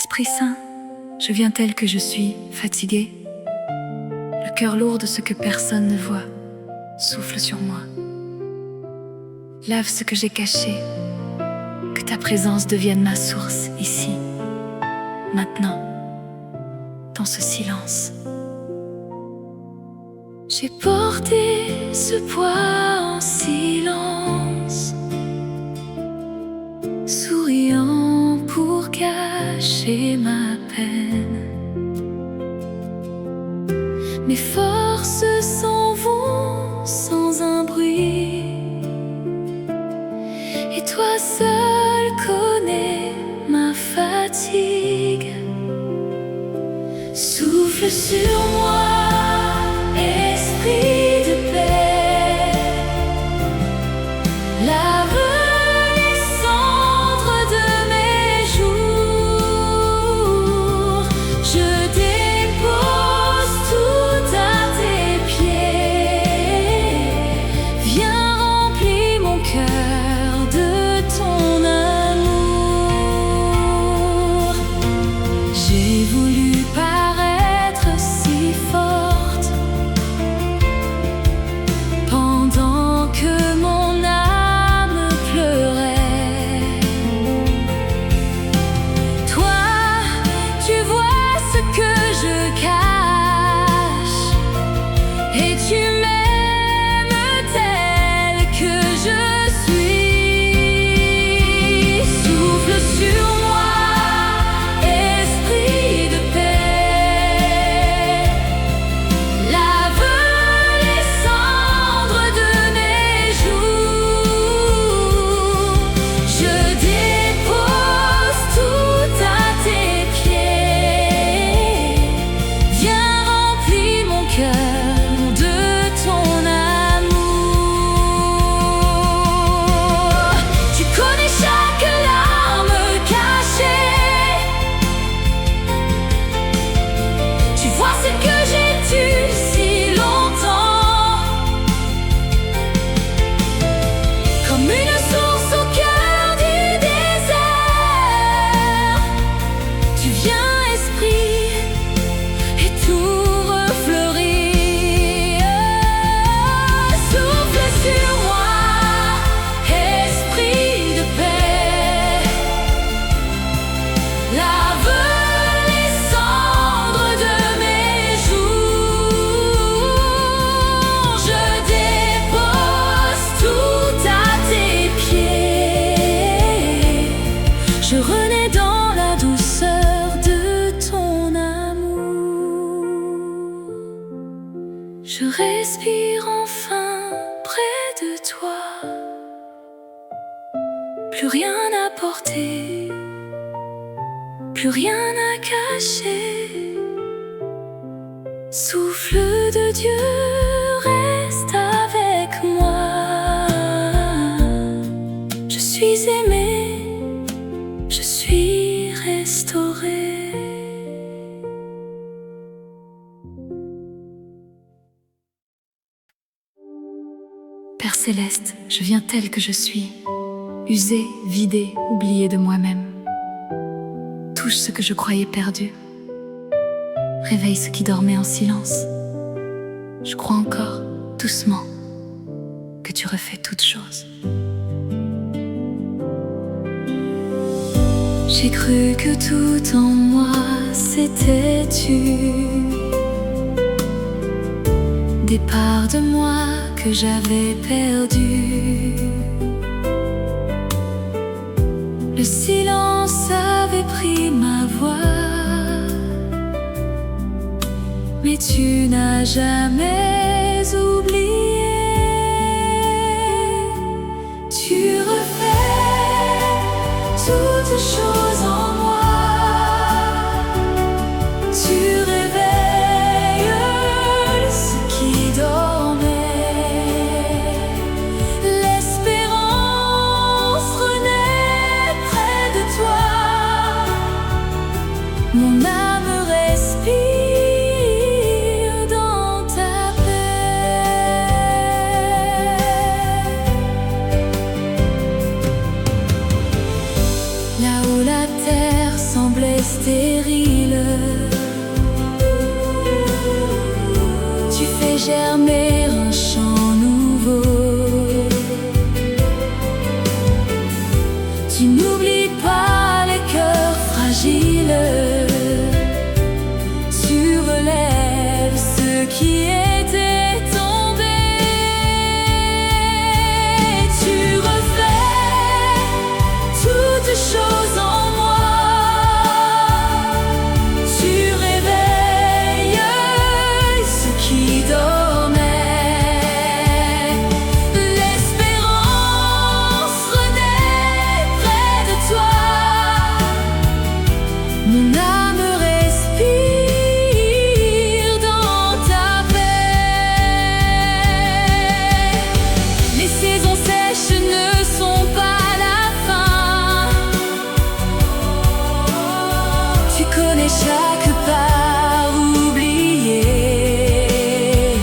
Esprit Saint, je viens tel que je suis, fatigué, le cœur lourd de ce que personne ne voit. Souffle sur moi, lave ce que j'ai caché, que ta présence devienne ma source ici, maintenant, dans ce silence. J'ai porté ce poids en silence, souriant pour cacher ma peine. Mes forces s'en vont sans un bruit, et toi seul connais ma fatigue. Souffle sur moi, esprit de paix, lave les cendres de mes jours. Je dépose tout à tes pieds. Viens remplir mon cœur de ton amour. J'ai voulu paraître si forte pendant que mon âme pleurait. Toi, tu vois ce que je cache, et tu m'aimes tel que je suis. Souffle sur moi, esprit de paix, lave les cendres de mes jours. Je dépose tout à tes pieds. Viens remplir mon cœur de ton amour. Tu connais chaque larme cachée. Tu vois ce que j'ai dû si longtemps. Comme une source au cœur du désert, tu viens, esprit, et tout refleurit. Souffle sur moi, esprit de paix, lave les cendres de mes jours. Je dépose tout à tes pieds. Je renais dans la douceur de ton amour. Je respire enfin près de toi. Plus rien à porter, plus rien à cacher. Souffle de Dieu, reste avec moi. Je suis aimé, je suis restauré. Père céleste, je viens tel que je suis, usé, vidé, oublié de moi-même. Touche ce que je croyais perdu. Réveille ce qui dormait en silence. Je crois encore, doucement, que tu refais toutes choses. J'ai cru que tout en moi c'était tu, des parts de moi que j'avais perdues. Le silence avait pris ma voix, mais tu n'as jamais oublié. Tu refais toutes choses en moi. Tu réveilles ce qui dormait. L'espérance renaît près de toi. Mon âme respire dans ta paix. Là où la stérile. Tu fais germer un chant nouveau. Tu n'oublies pas les cœurs fragiles. Tu relèves ceux qui étaient tombés. Tu refais toutes choses en moi. Tu réveilles ceux qui dormaient. L'espérance renaît près de toi. Mon âme respire dans ta paix. Les saisons sèches ne sont pas la fin. Tu connais chaque part oubliée.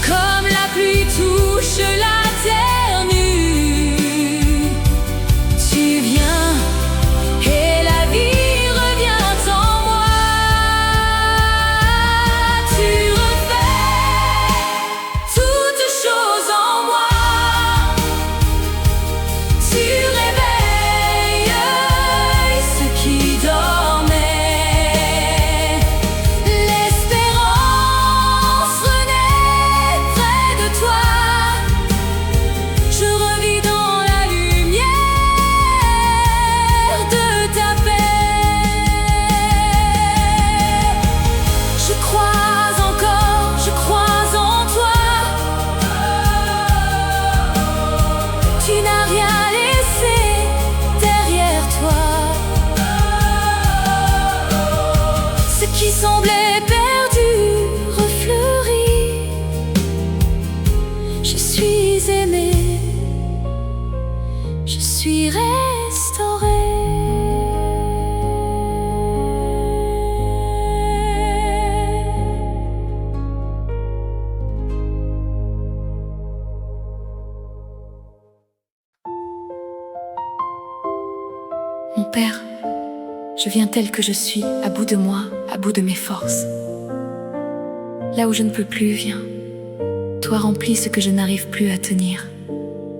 Comme la pluie touche la terre nue, tu viens et la vie revient en moi. Tu refais toutes choses en moi. Tu réveilles ceux qui dormaient. L'espérance renaît près de toi. Je revis dans la lumière de ta paix. Je crois encore, je crois en toi. Tu n'as rien laissé derrière toi. Ce qui semblait perdu refleurit. Je suis aimé, je suis restauré. Mon Père, je viens tel que je suis, à bout de moi, à bout de mes forces. Là où je ne peux plus, viens. Toi remplis ce que je n'arrive plus à tenir.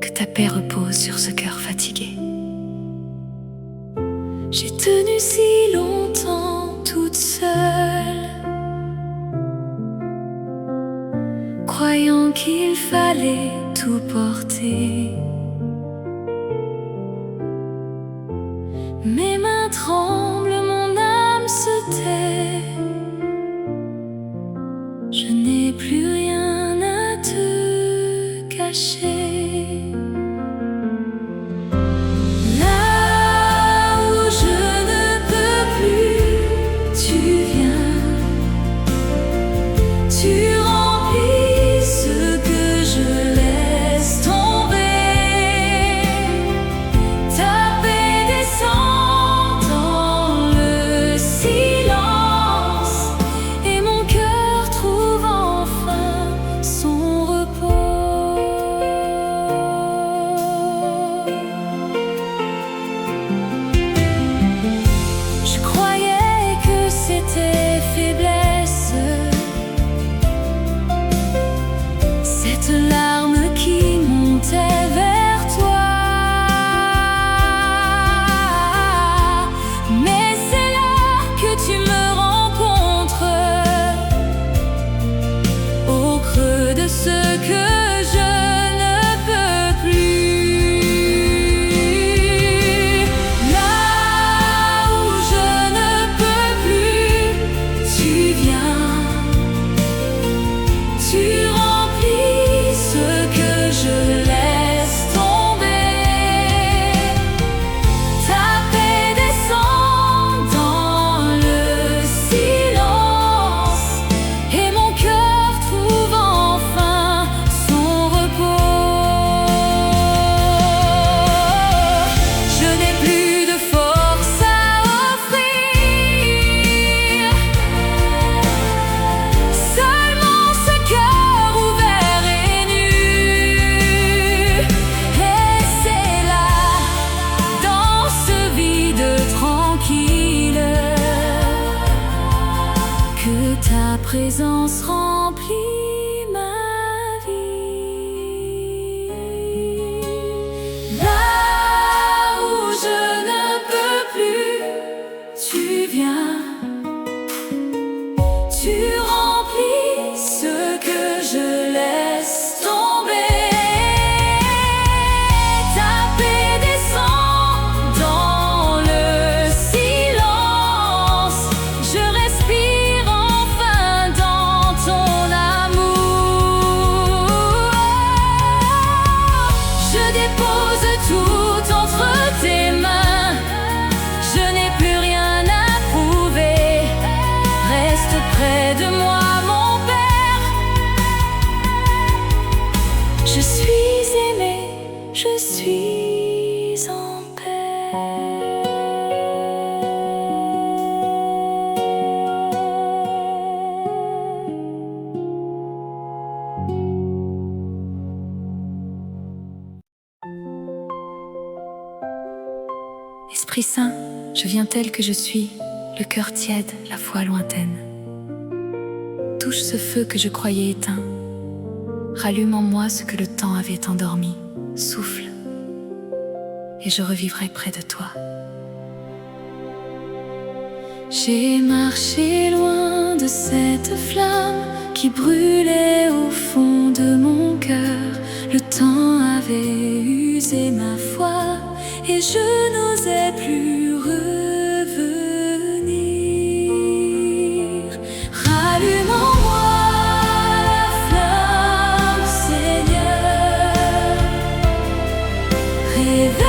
Que ta paix repose sur ce cœur fatigué. J'ai tenu si longtemps toute seule, croyant qu'il fallait tout porter. Mes mains tremblent, mon âme se tait. Je n'ai plus rien à te cacher. Là où je ne peux plus, tu viens. Tu remplis ce que je laisse tomber. Ta paix descend dans présence remplit ma vie. Là où je ne peux plus, tu viens, tu remplis ce que je laisse tomber. Ta paix descend dans le silence. Je respire enfin dans ton amour. Je dépose tout entre tes mains. Je n'ai plus rien à prouver. Reste près de moi, mon Père. Je suis aimée, je suis en paix. Esprit Saint, je viens tel que je suis, le cœur tiède, la foi lointaine. Touche ce feu que je croyais éteint. Rallume en moi ce que le temps avait endormi. Souffle, et je revivrai près de toi. J'ai marché loin de cette flamme qui brûlait au fond de mon cœur. Le temps avait usé ma foi et je n'osais plus revenir. Rallume en moi la flamme, Seigneur. Réveille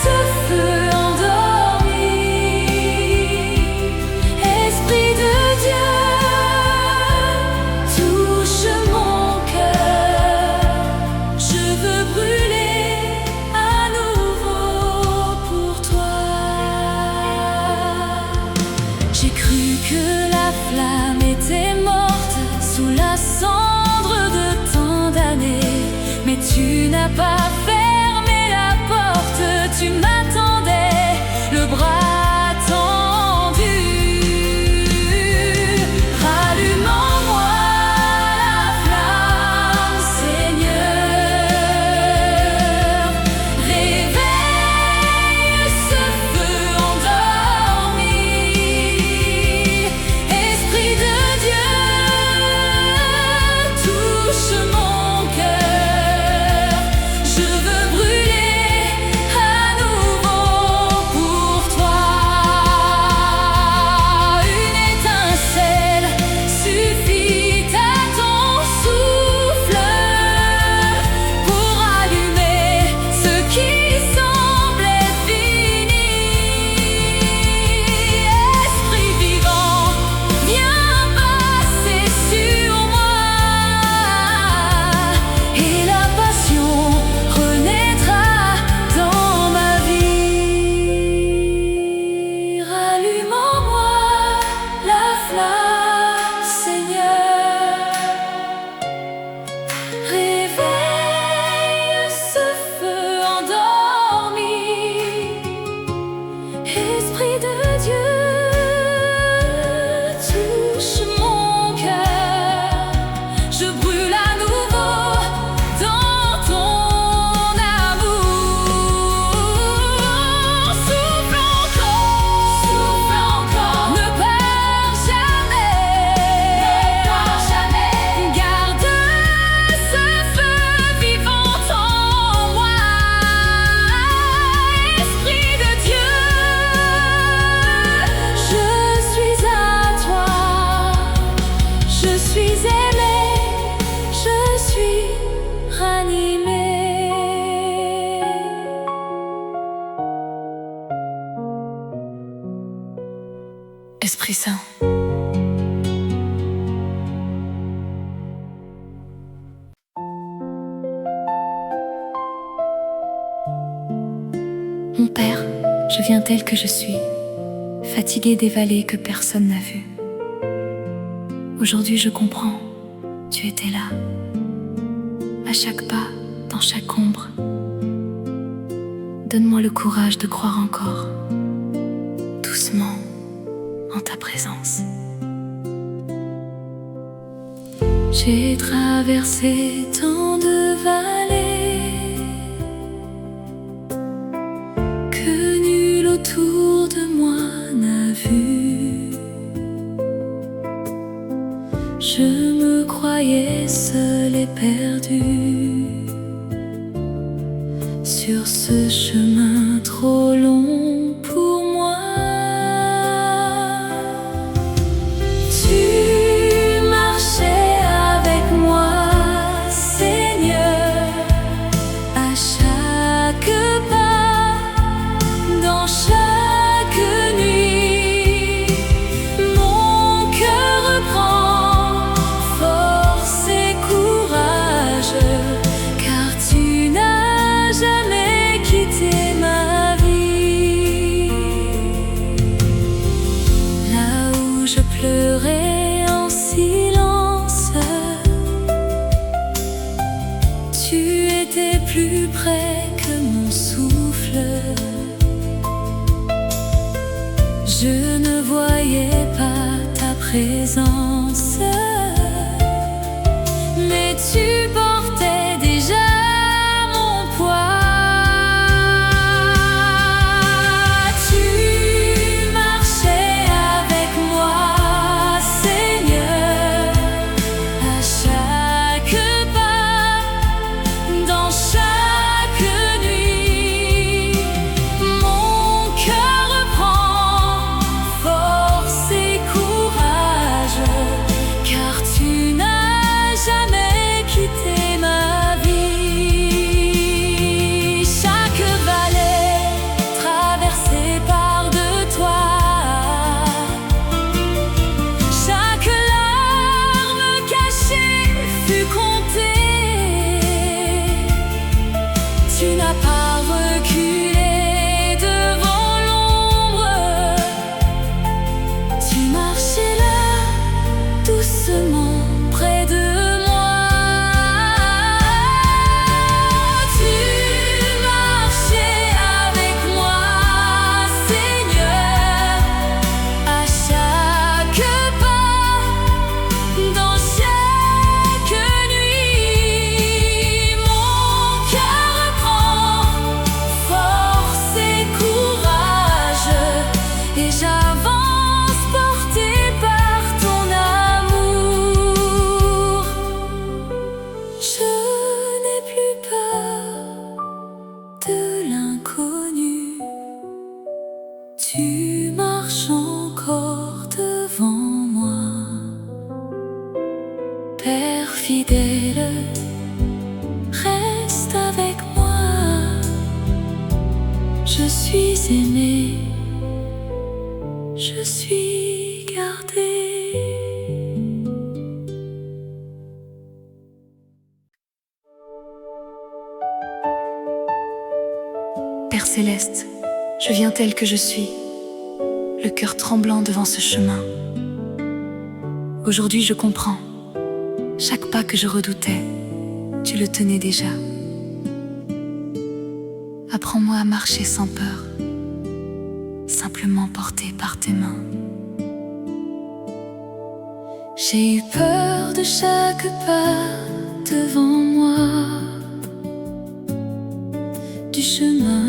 ce feu endormi. Esprit de Dieu, touche mon cœur. Je veux brûler à nouveau pour toi. J'ai cru que la flamme était morte sous la cendre de tant d'années, mais tu n'as pas fermé la porte, tu m'attendais, le bras tendu. Rallume en moi la flamme, Seigneur. Réveille ce feu endormi. Esprit de Dieu, touche mon cœur. Je veux brûler à nouveau pour toi. Une étincelle suffit à ton souffle pour allumer ce qui semblait fini. Esprit vivant, viens passer sur moi et la passion renaîtra dans ma vie. Rallume en moi la flamme, Seigneur. Réveille ce feu endormi. Esprit de Dieu, touche mon cœur. Je brûle à nouveau dans ton amour. Souffle encore, ne pars jamais, garde ce feu vivant en moi. Esprit de Dieu, je suis à toi, je suis aimée, je suis ranimée. Esprit Saint, mon Père, je viens tel que je suis, fatiguée des vallées que personne n'a vues. Aujourd'hui je comprends, tu étais là, à chaque pas, dans chaque ombre. Donne-moi le courage de croire encore, doucement, en ta présence. J'ai traversé tant de vallées que nul autour de moi n'a vu. Je me croyais seule et perdue sur ce chemin trop long pour moi. Tu marchais avec moi, Seigneur, à chaque pas, dans chaque nuit. Mon cœur reprend force et courage, car tu n'as jamais quitté ma vie. Là où je pleurais en silence, tu étais plus près que mon souffle. Je ne voyais pas ta présence, mais tu portais déjà mon poids. Tu marchais avec moi, Seigneur, à chaque pas, dans chaque nuit. Mon cœur reprend force et courage, car tu n'as jamais quitté ma vie. Chaque vallée traversée par de toi, chaque larme cachée fut comptée. Tu n'as pas reculé devant l'ombre, tu marchais là, doucement près de moi. Tu marchais avec moi, Seigneur, à chaque pas, dans chaque nuit. Mon cœur prend force et courage, et j'avance porté par ton amour. Je n'ai plus peur de l'inconnu. Tu marches encore devant moi. Père fidèle, reste avec moi. Je suis aimée, je suis gardée. Père céleste, je viens tel que je suis, le cœur tremblant devant ce chemin. Aujourd'hui je comprends, chaque pas que je redoutais, tu le tenais déjà. Apprends-moi à marcher sans peur, simplement porté par tes mains. J'ai eu peur de chaque pas devant moi, du chemin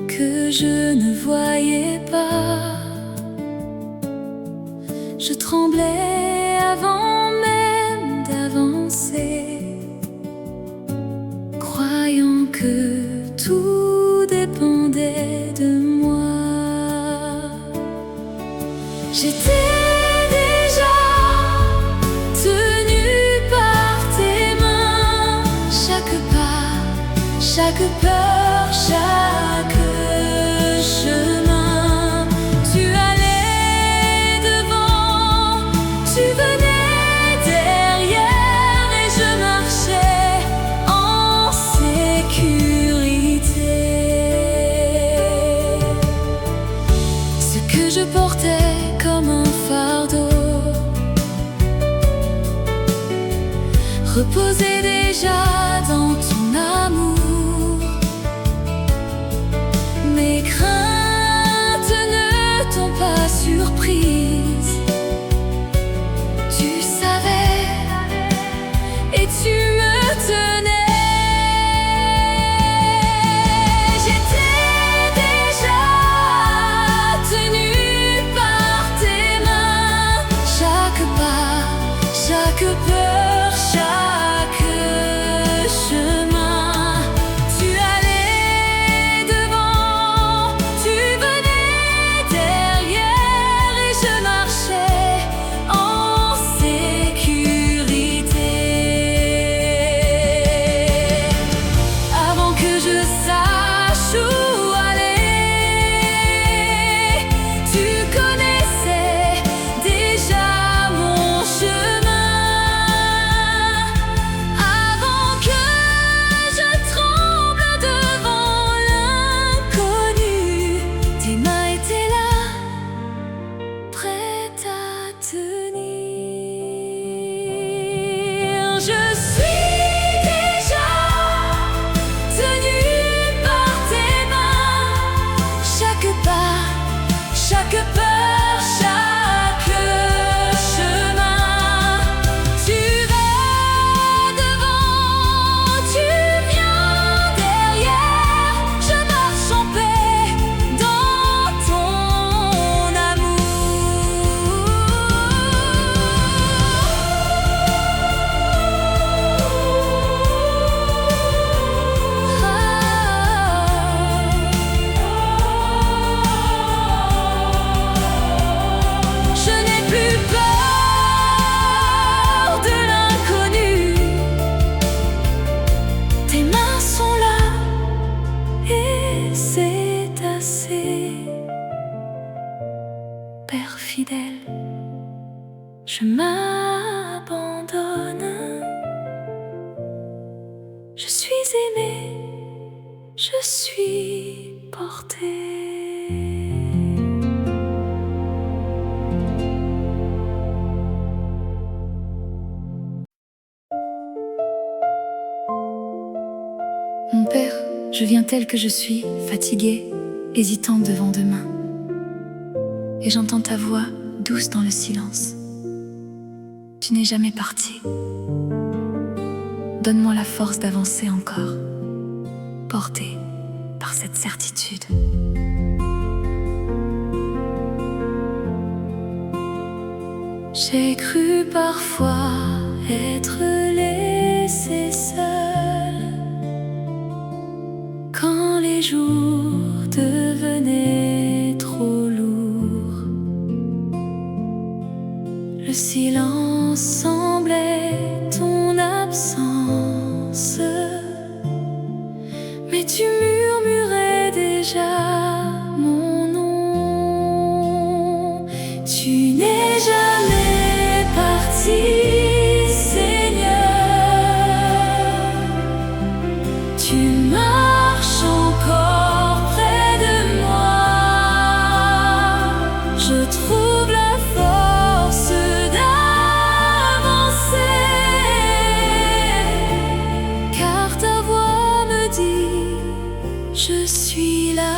que je ne voyais pas. Je tremblais avant même d'avancer, croyant que tout dépendait de moi. J'étais déjà tenue par tes mains, chaque pas, chaque peur, chaque chemin. Tu allais devant, tu venais derrière, et je marchais en sécurité. Ce que je portais comme un fardeau reposait déjà dans ton amour. Mes craintes Père fidèle, je m'abandonne. Je suis aimée, je suis portée. Mon père, je viens tel que je suis, fatiguée, hésitante devant demain. Et j'entends ta voix douce dans le silence. Tu n'es jamais parti. Donne-moi la force d'avancer encore, portée par cette certitude. J'ai cru parfois être laissée seule quand les jours devenaient trop lourds. Le silence semblait ton absence, mais tu murmurais déjà mon nom. Tu n'es jamais parti, Seigneur. Tu marches encore près de moi. Je trouve la force d'avancer, car ta voix me dit: je suis là.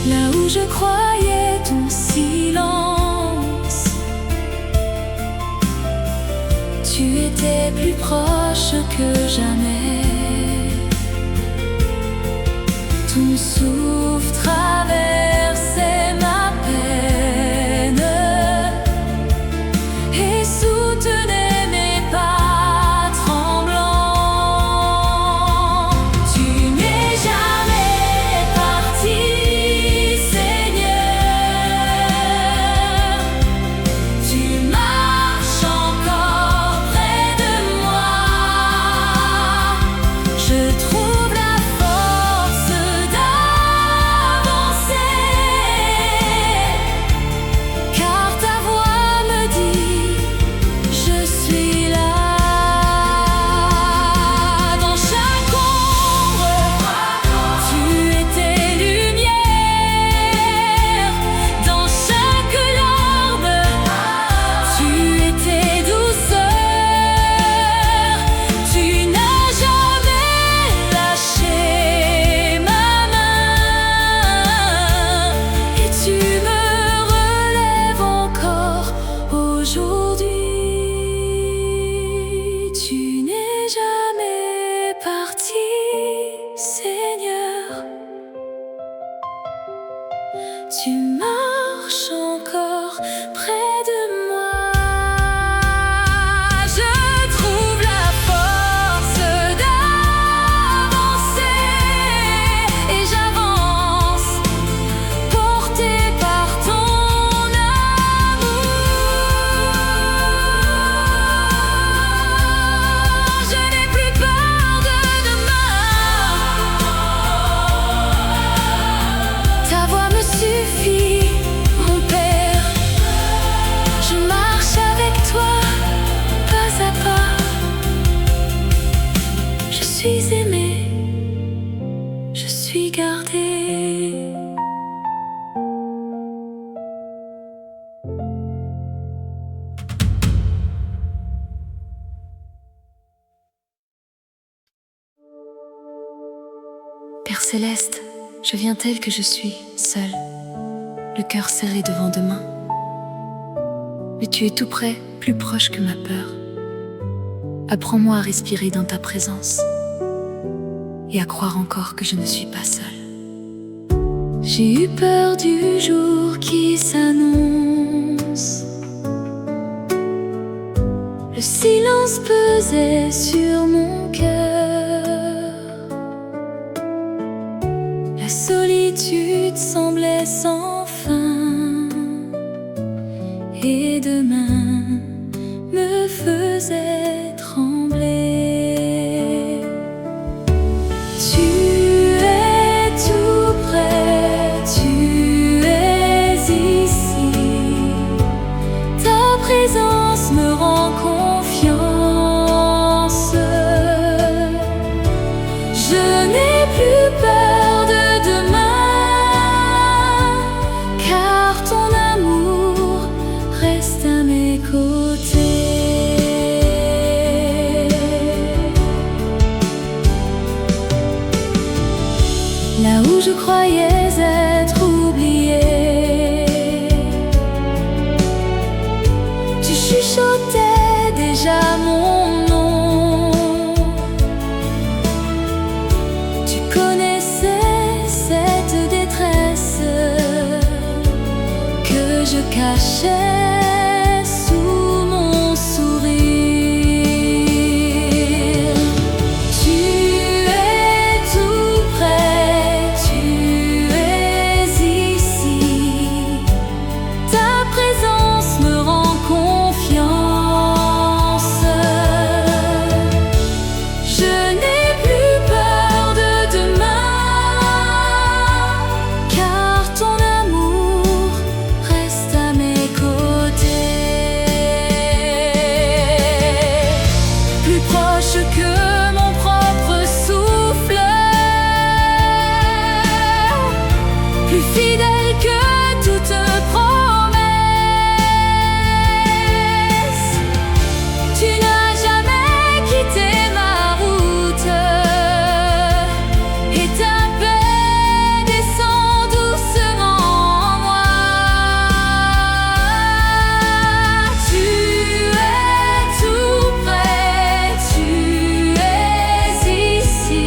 Là où je croyais ton silence, tu étais plus proche que jamais. Ton souffle traversait ma peine et soutenait mes pas tremblants. Tu n'es jamais parti, Seigneur. Tu marches encore près de moi. Je trouve la force d'avancer, car ta voix me dit: je suis là. Dans chaque ombre, tu étais lumière. Dans chaque larme, tu étais douceur. Tu n'as jamais lâché ma main, et tu me relèves encore aujourd'hui. Tu n'es jamais parti, Seigneur. Tu marches encore près de moi. Je trouve la force d'avancer, et j'avance, portée par ton amour. Je n'ai plus peur de demain. Ta voix me suffit, mon Père. Je marche avec toi, pas à pas. Je suis aimée, je suis gardée. Père céleste, je viens tel que je suis, seule, le cœur serré devant demain. Mais tu es tout près, plus proche que ma peur. Apprends-moi à respirer dans ta présence et à croire encore que je ne suis pas seule. J'ai eu peur du jour qui s'annonce. Le silence pesait sur mon cœur. La solitude semblait sans fin, et demain me faisait trembler. je croyais être oubliée. Tu chuchotais déjà mon nom. Tu connaissais cette détresse que je cachais sous mon sourire. Tu es tout près, tu es ici. Ta présence me rend confiance. Je n'ai plus peur de demain, car ton amour reste à mes côtés. Plus proche que mon propre souffle, plus fidèle que toute promesse. Tu n'as jamais quitté ma route, et ta paix descend doucement en moi. Tu es tout près, tu es ici.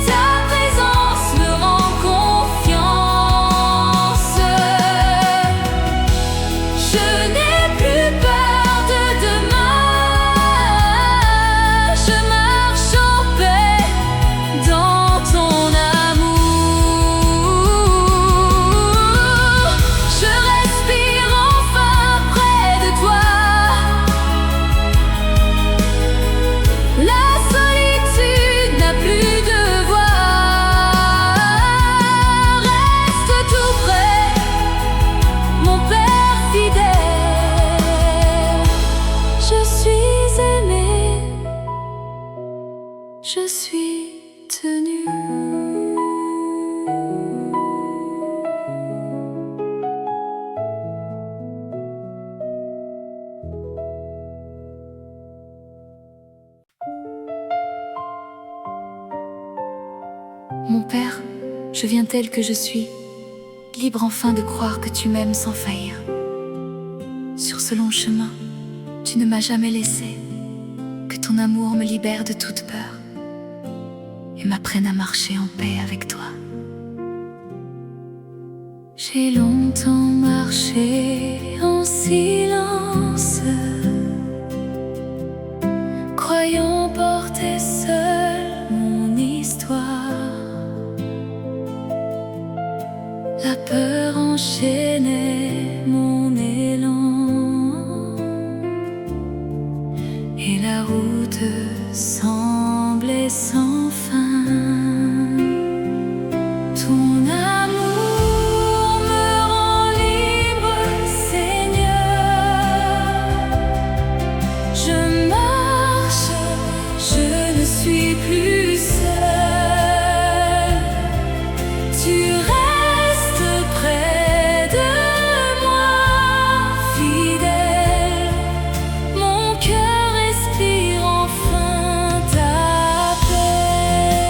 Ta présence me rend confiance. Je n'ai plus peur de demain. Je marche en paix dans ton amour. Je respire enfin près de toi. La solitude n'a plus de voix. Reste tout près, mon Père fidèle. Je suis aimée, je suis tenue. Mon Père, je viens tel que je suis, libre enfin de croire que tu m'aimes sans faillir. Sur ce long chemin, tu ne m'as jamais laissé, que ton amour me libère de toute peur et m'apprenne à marcher en paix avec toi. J'ai longtemps marché en silence, croyant porter seul mon histoire. La peur enchaînait mon élan, et la route semblait sans fin. Ton amour me rend libre, Seigneur. Je marche, je ne suis plus seule. Tu restes près de moi, fidèle. Mon cœur respire enfin ta paix.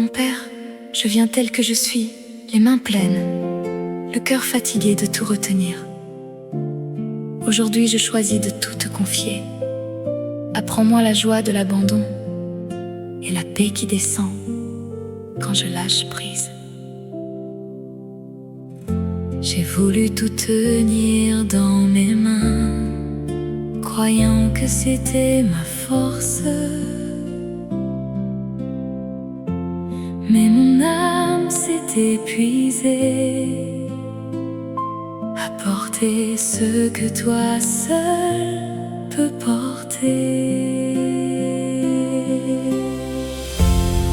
Mon Père, je viens tel que je suis, les mains pleines, le cœur fatigué de tout retenir. Aujourd'hui je choisis de tout te confier. Apprends-moi la joie de l'abandon et la paix qui descend quand je lâche prise. J'ai voulu tout tenir dans mes mains, croyant que c'était ma force. Mais mon âme s'est épuisée à porter ce que toi seul peux porter.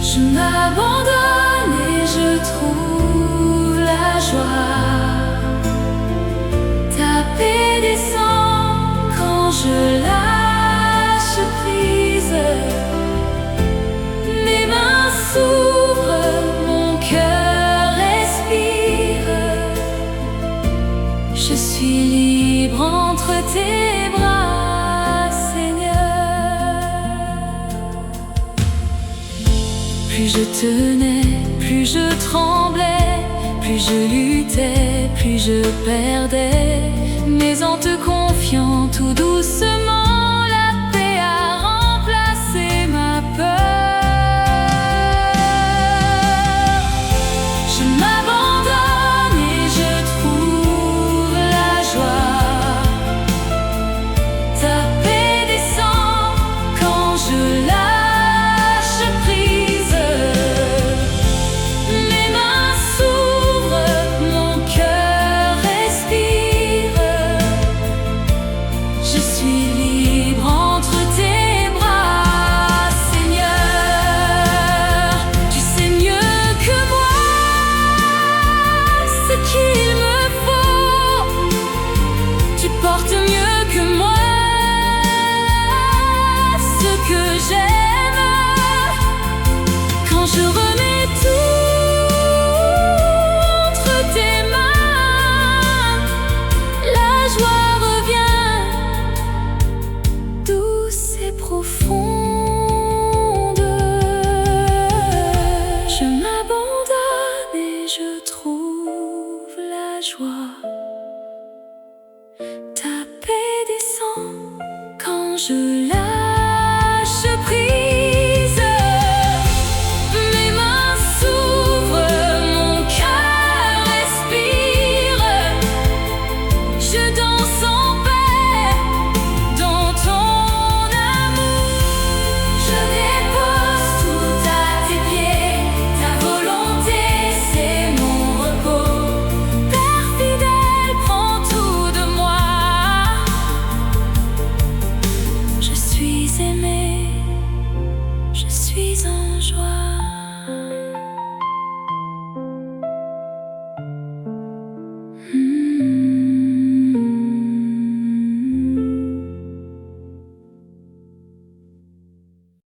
Je m'abandonne et je trouve la joie. Ta paix descend quand je lâche prise. Mes mains s'ouvrent, mon cœur respire. Je suis libre entre tes bras, Seigneur. Plus je tenais, plus je tremblais, plus je luttais, plus je perdais. Mais en te confiant tout doucement, la paix a remplacé ma peur. Je m'abandonne et je trouve la joie. Ta paix descend quand je lâche prise. Mes mains s'ouvrent, mon cœur respire. Je suis libre entre tes bras, Seigneur. Tu sais mieux que moi ce qu'il me faut. Tu portes mieux que moi ce que j'aime. Quand je remets tout entre tes mains, la joie revient, douce et profonde. Je m'abandonne et je trouve la joie. Ta paix descend quand je lâche prise. Mes mains s'ouvrent, mon cœur respire. Je danse en paix dans ton amour. Je dépose tout à tes pieds. Ta volonté, c'est mon repos. Père fidèle, prends tout de moi. Je suis aimé.